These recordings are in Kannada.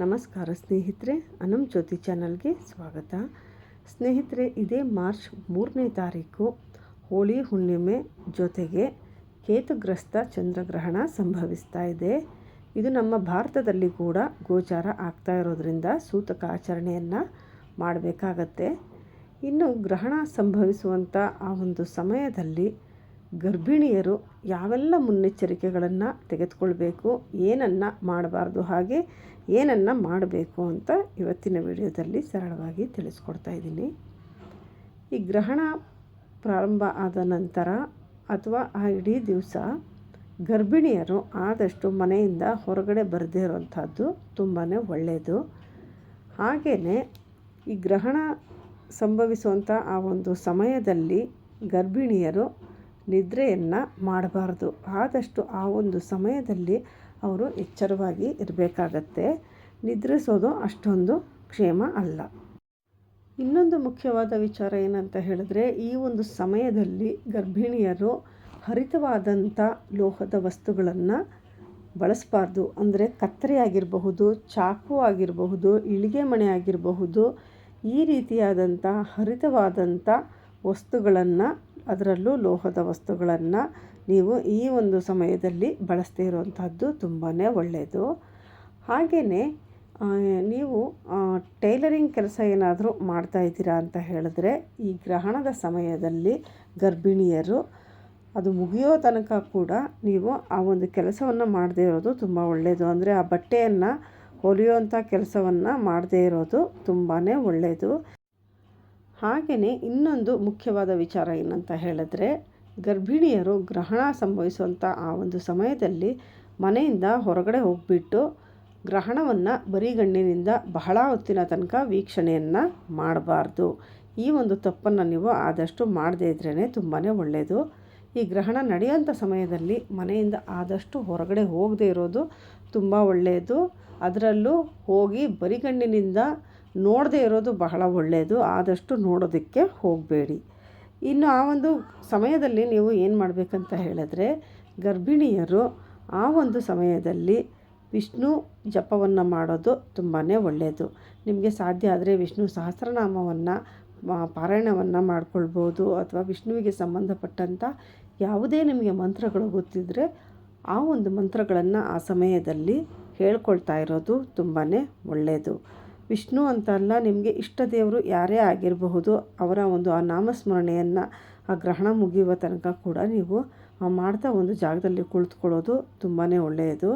ನಮಸ್ಕಾರ ಸ್ನೇಹಿತರೆ, ಅನಮ್ ಜ್ಯೋತಿ ಚಾನಲ್ಗೆ ಸ್ವಾಗತ. ಸ್ನೇಹಿತರೆ, ಇದೇ ಮಾರ್ಚ್ 3ನೇ ತಾರೀಕು ಹೋಳಿ ಹುಣ್ಣಿಮೆ ಜೊತೆಗೆ ಕೇತುಗ್ರಸ್ತ ಚಂದ್ರಗ್ರಹಣ ಸಂಭವಿಸ್ತಾ ಇದೆ. ಇದು ನಮ್ಮ ಭಾರತದಲ್ಲಿ ಕೂಡ ಗೋಚಾರ ಆಗ್ತಾ ಇರೋದ್ರಿಂದ ಸೂತಕ ಆಚರಣೆಯನ್ನು ಮಾಡಬೇಕಾಗತ್ತೆ. ಇನ್ನು ಗ್ರಹಣ ಸಂಭವಿಸುವಂಥ ಆ ಒಂದು ಸಮಯದಲ್ಲಿ ಗರ್ಭಿಣಿಯರು ಯಾವೆಲ್ಲ ಮುನ್ನೆಚ್ಚರಿಕೆಗಳನ್ನು ತೆಗೆದುಕೊಳ್ಬೇಕು, ಏನನ್ನು ಮಾಡಬಾರ್ದು, ಹಾಗೆ ಏನನ್ನು ಮಾಡಬೇಕು ಅಂತ ಇವತ್ತಿನ ವಿಡಿಯೋದಲ್ಲಿ ಸರಳವಾಗಿ ತಿಳಿಸ್ಕೊಡ್ತಾ ಇದ್ದೀನಿ. ಈ ಗ್ರಹಣ ಪ್ರಾರಂಭ ಆದ ನಂತರ ಅಥವಾ ಆ ಇಡೀ ದಿವಸ ಗರ್ಭಿಣಿಯರು ಆದಷ್ಟು ಮನೆಯಿಂದ ಹೊರಗಡೆ ಬರದೇ ಇರುವಂಥದ್ದು ತುಂಬಾ ಒಳ್ಳೆಯದು. ಹಾಗೆಯೇ ಈ ಗ್ರಹಣ ಸಂಭವಿಸುವಂಥ ಆ ಒಂದು ಸಮಯದಲ್ಲಿ ಗರ್ಭಿಣಿಯರು ನಿದ್ರೆಯನ್ನು ಮಾಡಬಾರ್ದು. ಆದಷ್ಟು ಆ ಒಂದು ಸಮಯದಲ್ಲಿ ಅವರು ಎಚ್ಚರವಾಗಿ ಇರಬೇಕಾಗತ್ತೆ. ನಿದ್ರಿಸೋದು ಅಷ್ಟೊಂದು ಕ್ಷೇಮ ಅಲ್ಲ. ಇನ್ನೊಂದು ಮುಖ್ಯವಾದ ವಿಚಾರ ಏನಂತ ಹೇಳಿದ್ರೆ, ಈ ಒಂದು ಸಮಯದಲ್ಲಿ ಗರ್ಭಿಣಿಯರು ಹರಿತವಾದಂಥ ಲೋಹದ ವಸ್ತುಗಳನ್ನು ಬಳಸಬಾರ್ದು. ಅಂದರೆ ಕತ್ತರಿ ಆಗಿರಬಹುದು, ಚಾಕು ಆಗಿರಬಹುದು, ಇಳಿಗೆ ಮಣೆ ಆಗಿರಬಹುದು, ಈ ರೀತಿಯಾದಂಥ ಹರಿತವಾದಂಥ ವಸ್ತುಗಳನ್ನು, ಅದರಲ್ಲೂ ಲೋಹದ ವಸ್ತುಗಳನ್ನು ನೀವು ಈ ಒಂದು ಸಮಯದಲ್ಲಿ ಬಳಸದೇ ಇರುವಂಥದ್ದು ತುಂಬಾ ಒಳ್ಳೆಯದು. ಹಾಗೆಯೇ ನೀವು ಟೈಲರಿಂಗ್ ಕೆಲಸ ಏನಾದರೂ ಮಾಡ್ತಾಯಿದ್ದೀರಾ ಅಂತ ಹೇಳಿದ್ರೆ, ಈ ಗ್ರಹಣದ ಸಮಯದಲ್ಲಿ ಗರ್ಭಿಣಿಯರು ಅದು ಮುಗಿಯೋ ತನಕ ಕೂಡ ನೀವು ಆ ಒಂದು ಕೆಲಸವನ್ನು ಮಾಡದೇ ಇರೋದು ತುಂಬ ಒಳ್ಳೆಯದು. ಅಂದರೆ ಆ ಬಟ್ಟೆಯನ್ನು ಹೊಲಿಯುವಂಥ ಕೆಲಸವನ್ನು ಮಾಡದೇ ಇರೋದು ತುಂಬಾ ಒಳ್ಳೆಯದು. ಹಾಗೆಯೇ ಇನ್ನೊಂದು ಮುಖ್ಯವಾದ ವಿಚಾರ ಏನಂತ ಹೇಳಿದ್ರೆ, ಗರ್ಭಿಣಿಯರು ಗ್ರಹಣ ಸಂಭವಿಸುವಂಥ ಆ ಒಂದು ಸಮಯದಲ್ಲಿ ಮನೆಯಿಂದ ಹೊರಗಡೆ ಹೋಗಿಬಿಟ್ಟು ಗ್ರಹಣವನ್ನು ಬರಿಗಣ್ಣಿನಿಂದ ಬಹಳ ಹೊತ್ತಿನ ತನಕ ವೀಕ್ಷಣೆಯನ್ನು ಮಾಡಬಾರ್ದು. ಈ ಒಂದು ತಪ್ಪನ್ನು ನೀವು ಆದಷ್ಟು ಮಾಡದೇ ಇದ್ರೇ ತುಂಬಾ ಒಳ್ಳೆಯದು. ಈ ಗ್ರಹಣ ನಡೆಯುವಂಥ ಸಮಯದಲ್ಲಿ ಮನೆಯಿಂದ ಆದಷ್ಟು ಹೊರಗಡೆ ಹೋಗದೇ ಇರೋದು ತುಂಬ ಒಳ್ಳೆಯದು. ಅದರಲ್ಲೂ ಹೋಗಿ ಬರಿಗಣ್ಣಿನಿಂದ ನೋಡದೇ ಇರೋದು ಬಹಳ ಒಳ್ಳೆಯದು. ಆದಷ್ಟು ನೋಡೋದಕ್ಕೆ ಹೋಗಬೇಡಿ. ಇನ್ನು ಆ ಒಂದು ಸಮಯದಲ್ಲಿ ನೀವು ಏನು ಮಾಡಬೇಕಂತ ಹೇಳಿದ್ರೆ, ಗರ್ಭಿಣಿಯರು ಆ ಒಂದು ಸಮಯದಲ್ಲಿ ವಿಷ್ಣು ಜಪವನ್ನು ಮಾಡೋದು ತುಂಬಾ ಒಳ್ಳೆಯದು. ನಿಮಗೆ ಸಾಧ್ಯ ಆದರೆ ವಿಷ್ಣು ಸಹಸ್ರನಾಮವನ್ನು ಪಾರಾಯಣವನ್ನು ಮಾಡ್ಕೊಳ್ಬೋದು. ಅಥವಾ ವಿಷ್ಣುವಿಗೆ ಸಂಬಂಧಪಟ್ಟಂಥ ಯಾವುದೇ ನಿಮಗೆ ಮಂತ್ರಗಳು ಗೊತ್ತಿದ್ದರೆ ಆ ಒಂದು ಮಂತ್ರಗಳನ್ನು ಆ ಸಮಯದಲ್ಲಿ ಹೇಳ್ಕೊಳ್ತಾ ಇರೋದು ತುಂಬಾ ಒಳ್ಳೆಯದು. ವಿಷ್ಣು ಅಂತಲ್ಲ, ನಿಮಗೆ ಇಷ್ಟ ದೇವರು ಯಾರೇ ಆಗಿರಬಹುದು, ಅವರ ಒಂದು ಆ ನಾಮಸ್ಮರಣೆಯನ್ನು ಆ ಗ್ರಹಣ ಮುಗಿಯುವ ತನಕ ಕೂಡ ನೀವು ಮಾಡ್ತಾ ಒಂದು ಜಾಗದಲ್ಲಿ ಕುಳಿತುಕೊಳ್ಳೋದು ತುಂಬಾ ಒಳ್ಳೆಯದು.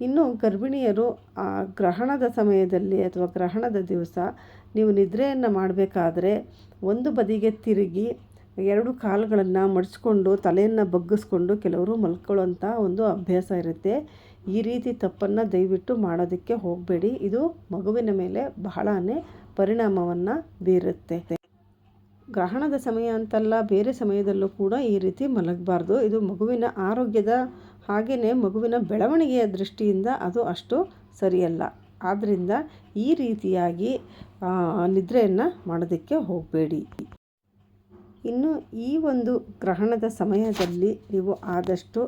ಇನ್ನು ಗರ್ಭಿಣಿಯರು ಆ ಗ್ರಹಣದ ಸಮಯದಲ್ಲಿ ಅಥವಾ ಗ್ರಹಣದ ದಿವಸ ನೀವು ನಿದ್ರೆಯನ್ನು ಮಾಡಬೇಕಾದ್ರೆ ಒಂದು ಬದಿಗೆ ತಿರುಗಿ ಎರಡು ಕಾಲುಗಳನ್ನು ಮಡಚ್ಕೊಂಡು ತಲೆಯನ್ನು ಬಗ್ಗಿಸ್ಕೊಂಡು ಕೆಲವರು ಮಲ್ಕೊಳ್ಳೋಂಥ ಒಂದು ಅಭ್ಯಾಸ ಇರುತ್ತೆ. ಈ ರೀತಿ ತಪ್ಪನ್ನು ದಯವಿಟ್ಟು ಮಾಡೋದಕ್ಕೆ ಹೋಗಬೇಡಿ. ಇದು ಮಗುವಿನ ಮೇಲೆ ಬಹಳನೇ ಪರಿಣಾಮವನ್ನು ಬೀರುತ್ತೆ. ಗ್ರಹಣದ ಸಮಯ ಅಂತಲ್ಲ, ಬೇರೆ ಸಮಯದಲ್ಲೂ ಕೂಡ ಈ ರೀತಿ ಮಲಗಬಾರ್ದು. ಇದು ಮಗುವಿನ ಆರೋಗ್ಯದ ಹಾಗೆಯೇ ಮಗುವಿನ ಬೆಳವಣಿಗೆಯ ದೃಷ್ಟಿಯಿಂದ ಅದು ಅಷ್ಟು ಸರಿಯಲ್ಲ. ಆದ್ದರಿಂದ ಈ ರೀತಿಯಾಗಿ ನಿದ್ರೆಯನ್ನು ಮಾಡೋದಕ್ಕೆ ಹೋಗಬೇಡಿ. ಇನ್ನು ಈ ಒಂದು ಗ್ರಹಣದ ಸಮಯದಲ್ಲಿ ನೀವು ಆದಷ್ಟು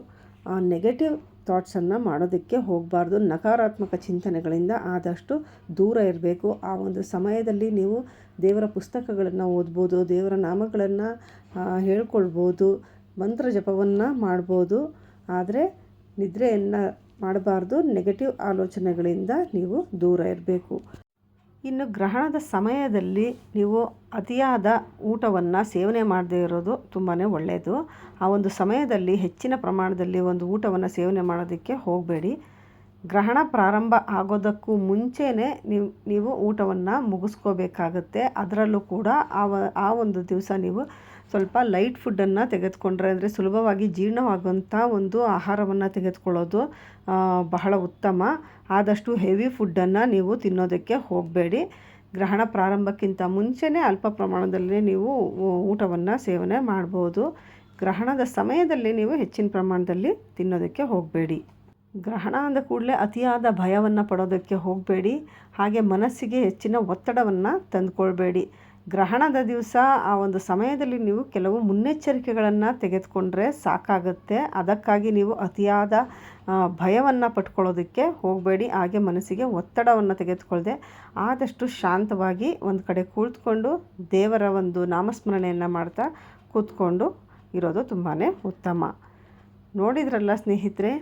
ನೆಗೆಟಿವ್ ಥಾಟ್ಸನ್ನು ಮಾಡೋದಕ್ಕೆ ಹೋಗಬಾರ್ದು. ನಕಾರಾತ್ಮಕ ಚಿಂತನೆಗಳಿಂದ ಆದಷ್ಟು ದೂರ ಇರಬೇಕು. ಆ ಒಂದು ಸಮಯದಲ್ಲಿ ನೀವು ದೇವರ ಪುಸ್ತಕಗಳನ್ನು ಓದ್ಬೋದು, ದೇವರ ನಾಮಗಳನ್ನು ಹೇಳ್ಕೊಳ್ಬೋದು, ಮಂತ್ರ ಜಪವನ್ನು ಮಾಡ್ಬೋದು. ಆದರೆ ನಿದ್ರೆಯನ್ನು ಮಾಡಬಾರ್ದು. ನೆಗೆಟಿವ್ ಆಲೋಚನೆಗಳಿಂದ ನೀವು ದೂರ ಇರಬೇಕು. ಇನ್ನು ಗ್ರಹಣದ ಸಮಯದಲ್ಲಿ ನೀವು ಅತಿಯಾದ ಊಟವನ್ನು ಸೇವನೆ ಮಾಡದೇ ಇರೋದು ತುಂಬಾ ಒಳ್ಳೆಯದು. ಆ ಒಂದು ಸಮಯದಲ್ಲಿ ಹೆಚ್ಚಿನ ಪ್ರಮಾಣದಲ್ಲಿ ಒಂದು ಊಟವನ್ನು ಸೇವನೆ ಮಾಡೋದಕ್ಕೆ ಹೋಗಬೇಡಿ. ಗ್ರಹಣ ಪ್ರಾರಂಭ ಆಗೋದಕ್ಕೂ ಮುಂಚೆನೇ ನೀವು ಊಟವನ್ನು ಮುಗಿಸ್ಕೋಬೇಕಾಗತ್ತೆ. ಅದರಲ್ಲೂ ಕೂಡ ಆ ಒಂದು ದಿವಸ ನೀವು ಸ್ವಲ್ಪ ಲೈಟ್ ಫುಡ್ಡನ್ನು ತೆಗೆದುಕೊಂಡ್ರೆ, ಅಂದರೆ ಸುಲಭವಾಗಿ ಜೀರ್ಣವಾಗುವಂಥ ಒಂದು ಆಹಾರವನ್ನು ತೆಗೆದುಕೊಳ್ಳೋದು ಬಹಳ ಉತ್ತಮ. ಆದಷ್ಟು ಹೆವಿ ಫುಡ್ಡನ್ನು ನೀವು ತಿನ್ನೋದಕ್ಕೆ ಹೋಗಬೇಡಿ. ಗ್ರಹಣ ಪ್ರಾರಂಭಕ್ಕಿಂತ ಮುಂಚೆನೇ ಅಲ್ಪ ಪ್ರಮಾಣದಲ್ಲಿ ನೀವು ಊಟವನ್ನು ಸೇವನೆ ಮಾಡ್ಬೋದು. ಗ್ರಹಣದ ಸಮಯದಲ್ಲಿ ನೀವು ಹೆಚ್ಚಿನ ಪ್ರಮಾಣದಲ್ಲಿ ತಿನ್ನೋದಕ್ಕೆ ಹೋಗಬೇಡಿ. ಗ್ರಹಣ ಅಂದ ಕೂಡಲೇ ಅತಿಯಾದ ಭಯವನ್ನು ಪಡೋದಕ್ಕೆ ಹೋಗಬೇಡಿ. ಹಾಗೆ ಮನಸ್ಸಿಗೆ ಹೆಚ್ಚಿನ ಒತ್ತಡವನ್ನು ತಂದುಕೊಳ್ಬೇಡಿ. ಗ್ರಹಣದ ದಿವಸ ಆ ಒಂದು ಸಮಯದಲ್ಲಿ ನೀವು ಕೆಲವು ಮುನ್ನೆಚ್ಚರಿಕೆಗಳನ್ನು ತೆಗೆದುಕೊಂಡ್ರೆ ಸಾಕಾಗುತ್ತೆ. ಅದಕ್ಕಾಗಿ ನೀವು ಅತಿಯಾದ ಭಯವನ್ನು ಪಟ್ಕೊಳ್ಳೋದಕ್ಕೆ ಹೋಗಬೇಡಿ. ಹಾಗೆ ಮನಸ್ಸಿಗೆ ಒತ್ತಡವನ್ನು ತೆಗೆದುಕೊಳ್ಳದೆ ಆದಷ್ಟು ಶಾಂತವಾಗಿ ಒಂದು ಕಡೆ ಕುಳಿತುಕೊಂಡು ದೇವರ ಒಂದು ನಾಮಸ್ಮರಣೆಯನ್ನು ಮಾಡ್ತಾ ಕೂತ್ಕೊಂಡು ಇರೋದು ತುಂಬಾ ಉತ್ತಮ. ನೋಡಿದ್ರಲ್ಲ ಸ್ನೇಹಿತರೆ,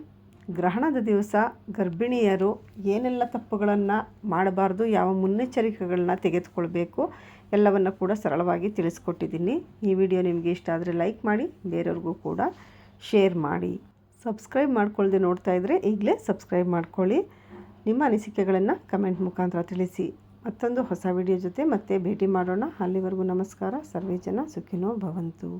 ಗ್ರಹಣದ ದಿವಸ ಗರ್ಭಿಣಿಯರು ಏನೆಲ್ಲ ತಪ್ಪುಗಳನ್ನು ಮಾಡಬಾರ್ದು, ಯಾವ ಮುನ್ನೆಚ್ಚರಿಕೆಗಳನ್ನ ತೆಗೆದುಕೊಳ್ಬೇಕು ಎಲ್ಲವನ್ನು ಕೂಡ ಸರಳವಾಗಿ ತಿಳಿಸ್ಕೊಟ್ಟಿದ್ದೀನಿ. ಈ ವಿಡಿಯೋ ನಿಮಗೆ ಇಷ್ಟ ಆದರೆ ಲೈಕ್ ಮಾಡಿ, ಬೇರೆಯವ್ರಿಗೂ ಕೂಡ ಶೇರ್ ಮಾಡಿ. ಸಬ್ಸ್ಕ್ರೈಬ್ ಮಾಡ್ಕೊಳ್ಳದೆ ನೋಡ್ತಾ ಇದ್ದರೆ ಈಗಲೇ ಸಬ್ಸ್ಕ್ರೈಬ್ ಮಾಡ್ಕೊಳ್ಳಿ. ನಿಮ್ಮ ಅನಿಸಿಕೆಗಳನ್ನು ಕಮೆಂಟ್ ಮುಖಾಂತರ ತಿಳಿಸಿ. ಮತ್ತೊಂದು ಹೊಸ ವಿಡಿಯೋ ಜೊತೆ ಮತ್ತೆ ಭೇಟಿ ಮಾಡೋಣ. ಅಲ್ಲಿವರೆಗೂ ನಮಸ್ಕಾರ. ಸರ್ವೇ ಜನ ಸುಖಿನೋ ಭವಂತು.